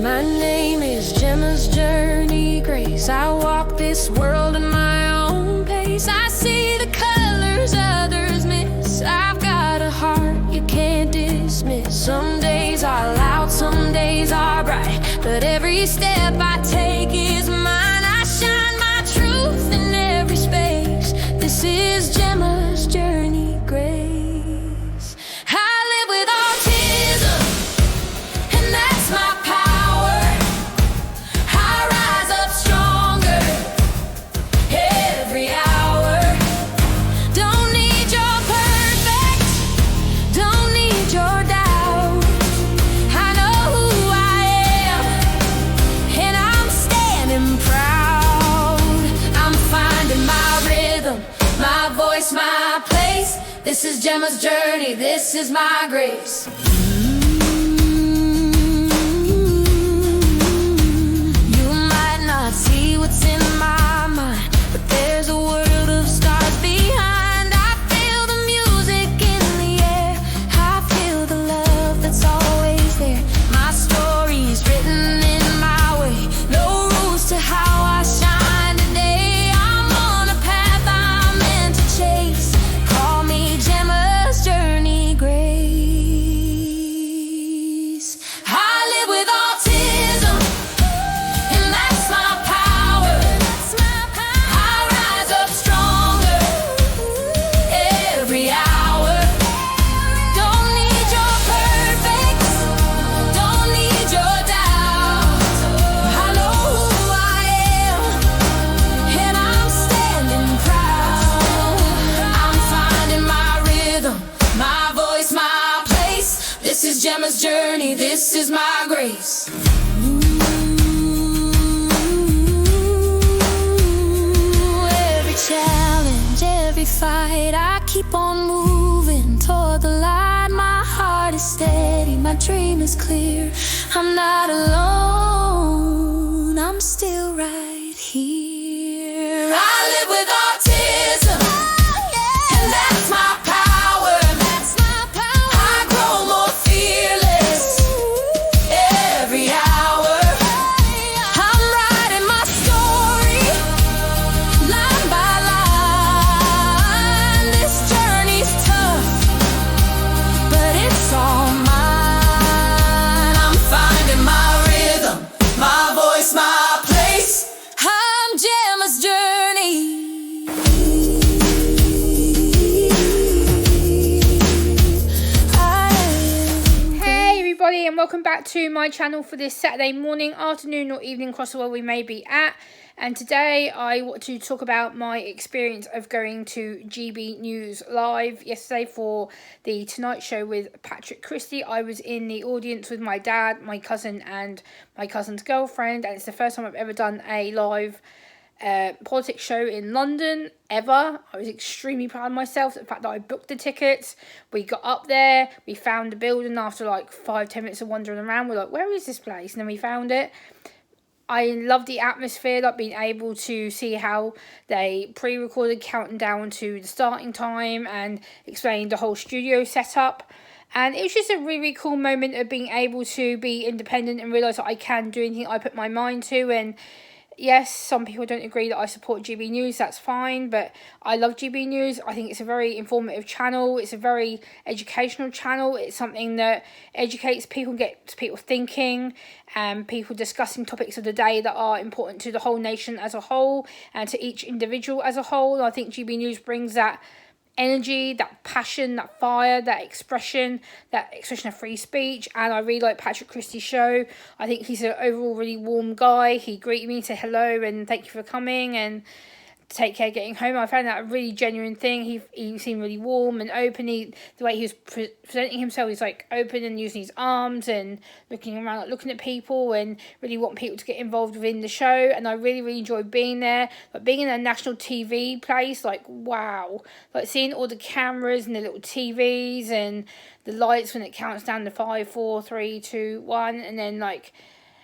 My name is Gemma's Journey Grace. I walk this world at my own pace. I see the colors others miss. I've got a heart you can't dismiss. Some days are loud, some days are bright, but every step I take is mine. I shine my truth in every space. This is Gemma's Journey Grace. I live with autism, and that's my power. I rise up stronger every hour. Don't need your perfect, don't need your doubt. I know who I am, and I'm standing proud. I'm finding my rhythm, my voice, my place. This is Gemma's journey, this is my grace. You might not see what's in my mind, but there's a world of stars behind. I feel the music in the air, I feel the love that's always there. My story's written in my way, no rules to how I shine today. I'm on a path I'm meant to chase. Call me Gemma's Journey Grace. I live with autism, and that's my power. I rise up stronger every hour. Don't need your perfect, don't need your doubt. I know who I am, and I'm standing proud. I'm finding my rhythm, my voice, my place. This is Gemma's journey, this is my grace. Every challenge, every fight, I keep on moving toward the light. My heart is steady, my dream is clear. I'm not alone, I'm still right here. I live with autism, and that's my power. I grow more fearless every hour. I'm writing my story line by line. This journey's tough, but it's all mine. I'm finding my rhythm, my voice, my place. I'm Gemma's Journey. Hey everybody, and welcome back to my channel for this Saturday morning, afternoon or evening crossover we may be at. And today I want to talk about my experience of going to GB News Live yesterday for the Tonight Show with Patrick Christys. I was in the audience with my dad, my cousin and my cousin's girlfriend, and it's the first time I've ever done a live politics show in London ever. I was extremely proud of myself, the fact that I booked the tickets. We got up there, we found the building after like 5-10 minutes of wandering around. We're like, where is this place? And then we found it. I love the atmosphere, like being able to see how they pre-recorded counting down to the starting time and explained the whole studio setup. And it was just a really cool moment of being able to be independent and realise that I can do anything I put my mind to. And yes, some people don't agree that I support GB News, that's fine, but I love GB News. I think it's a very informative channel, it's a very educational channel, it's something that educates people, gets people thinking, and people discussing topics of the day that are important to the whole nation as a whole, and to each individual as a whole. And I think GB News brings that energy, that passion, that fire, that expression of free speech. And I really like Patrick Christys' show. I think he's an overall really warm guy. He greeted me, said hello and thank you for coming and take care getting home. I found that a really genuine thing. He seemed really warm and open. The way he was presenting himself, he's like open and using his arms and looking around, like looking at people, and really want people to get involved within the show. And I really enjoyed being there. Like being in a national TV place, like wow, like seeing all the cameras and the little TVs and the lights when it counts down to 5, 4, 3, 2, 1, and then like,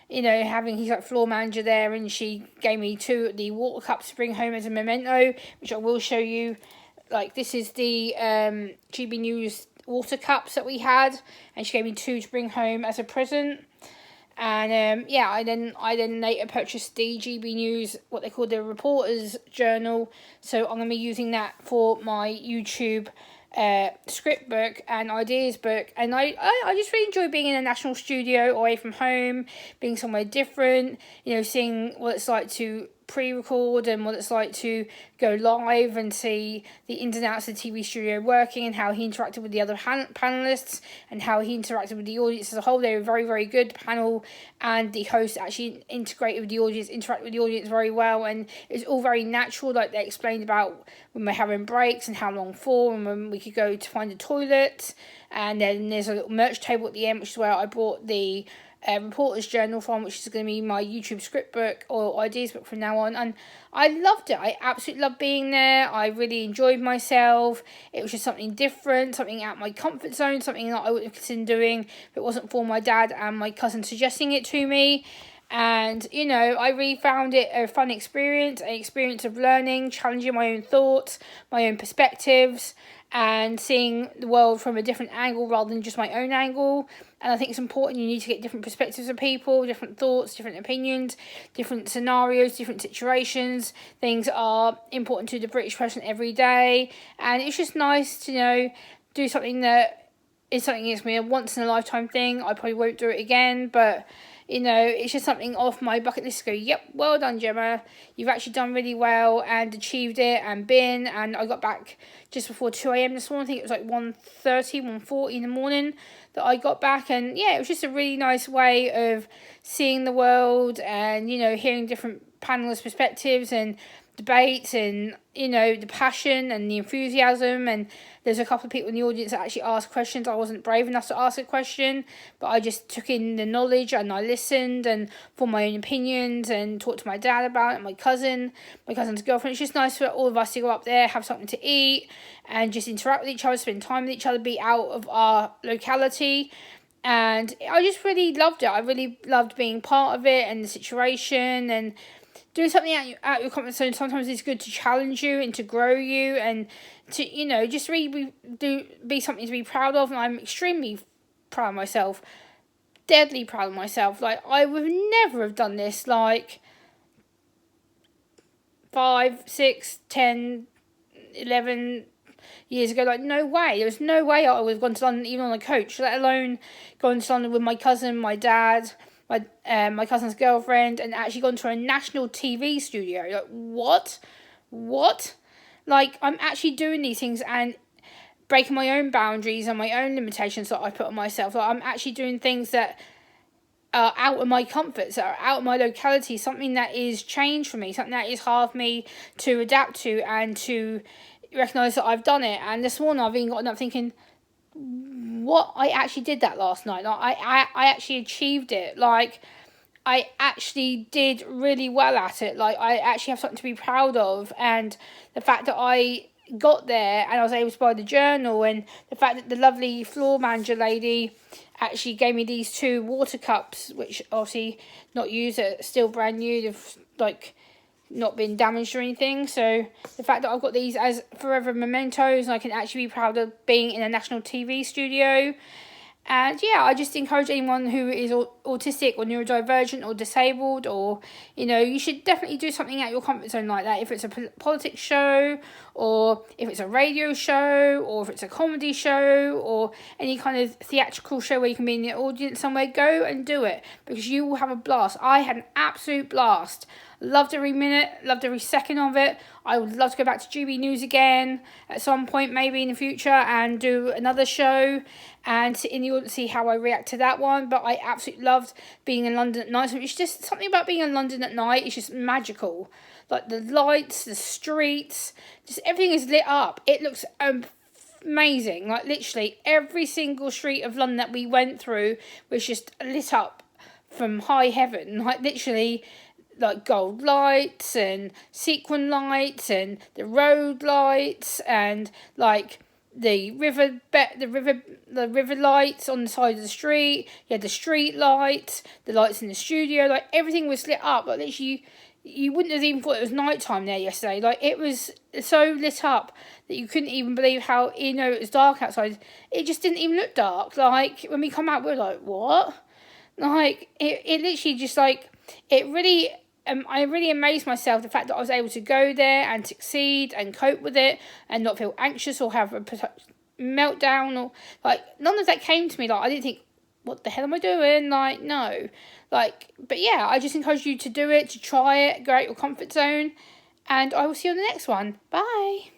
you know, having his like floor manager there, and she gave me 2 of the water cups to bring home as a memento, which I will show you. Like this is the GB News water cups that we had, and she gave me 2 to bring home as a present. And I then later purchased the GB News, what they call the Reporter's Journal. So I'm going to be using that for my YouTube script book and ideas book. And I just really enjoy being in a national studio away from home, being somewhere different, seeing what it's like to pre-record and what it's like to go live and see the ins and outs of the TV studio working, and how he interacted with the other panelists and how he interacted with the audience as a whole. They were very, very good panel, and the host actually integrated with the audience, interacted with the audience very well, and it's all very natural. Like they explained about when we're having breaks and how long for, and when we could go to find a toilet. And then there's a little merch table at the end, which is where I brought the Reporter's Journal from, which is going to be my YouTube script book or ideas book from now on. And I loved it. I absolutely loved being there. I really enjoyed myself. It was just something different, something out of my comfort zone, something that I wouldn't have considered doing if it wasn't for my dad and my cousin suggesting it to me. And, I really found it a fun experience, an experience of learning, challenging my own thoughts, my own perspectives, and seeing the world from a different angle rather than just my own angle. And I think it's important. You need to get different perspectives of people, different thoughts, different opinions, different scenarios, different situations. Things are important to the British person every day. And it's just nice to, do something that is something that's me a once-in-a-lifetime thing. I probably won't do it again, but it's just something off my bucket list to go, yep, well done, Gemma. You've actually done really well and achieved it and I got back just before 2 a.m. this morning. I think it was like 1:30, 1:40 in the morning that I got back. And yeah, it was just a really nice way of seeing the world and, hearing different panelists' perspectives and debates and, the passion and the enthusiasm. And there's a couple of people in the audience that actually asked questions. I wasn't brave enough to ask a question, but I just took in the knowledge and I listened and formed my own opinions and talked to my dad about it, my cousin's girlfriend. It's just nice for all of us to go up there, have something to eat and just interact with each other, spend time with each other, be out of our locality. And I just really loved it. I really loved being part of it and the situation, and doing something out your comfort zone. Sometimes it's good to challenge you and to grow you and to, just really be something to be proud of. And I'm extremely proud of myself, deadly proud of myself. Like, I would never have done this, 5, 6, 10, 11 years ago. No way. There was no way I would have gone to London even on a coach, let alone going to London with my cousin, my dad, my cousin's girlfriend, and actually gone to a national TV studio. What? I'm actually doing these things and breaking my own boundaries and my own limitations that I put on myself. I'm actually doing things that are out of my comforts, that are out of my locality, something that is change for me, something that is hard for me to adapt to and to recognise that I've done it. And this morning I've even gotten up thinking, what, I actually did that last night. I actually achieved it. I actually did really well at it. I actually have something to be proud of. And the fact that I got there and I was able to buy the journal, and the fact that the lovely floor manager lady actually gave me these 2 water cups, which obviously not used, are still brand new. They've not been damaged or anything. So the fact that I've got these as forever mementos, and I can actually be proud of being in a national TV studio. And yeah, I just encourage anyone who is autistic or neurodivergent or disabled, or, you should definitely do something out your comfort zone like that. If it's a politics show, or if it's a radio show, or if it's a comedy show, or any kind of theatrical show where you can be in the audience somewhere, go and do it, because you will have a blast. I had an absolute blast. Loved every minute, loved every second of it. I would love to go back to GB News again at some point, maybe in the future, and do another show and sit in the audience, see how I react to that one. But I absolutely loved being in London at night. It's just something about being in London at night. It's just magical. The lights, the streets, just everything is lit up. It looks amazing. Literally every single street of London that we went through was just lit up from high heaven. Literally, gold lights and sequin lights and the road lights and the river lights on the side of the street. You had the street lights, the lights in the studio. Everything was lit up. Literally, you wouldn't have even thought it was nighttime there yesterday. It was so lit up that you couldn't even believe how, it was dark outside. It just didn't even look dark. When we come out, we're like, what? Like, it literally just, like, it really, I really amazed myself, the fact that I was able to go there and succeed and cope with it and not feel anxious or have a meltdown, or, like, none of that came to me. Like, I didn't think, what the hell am I doing? Like, no. Like, but yeah, I just encourage you to do it, to try it, go out your comfort zone, and I will see you on the next one. Bye.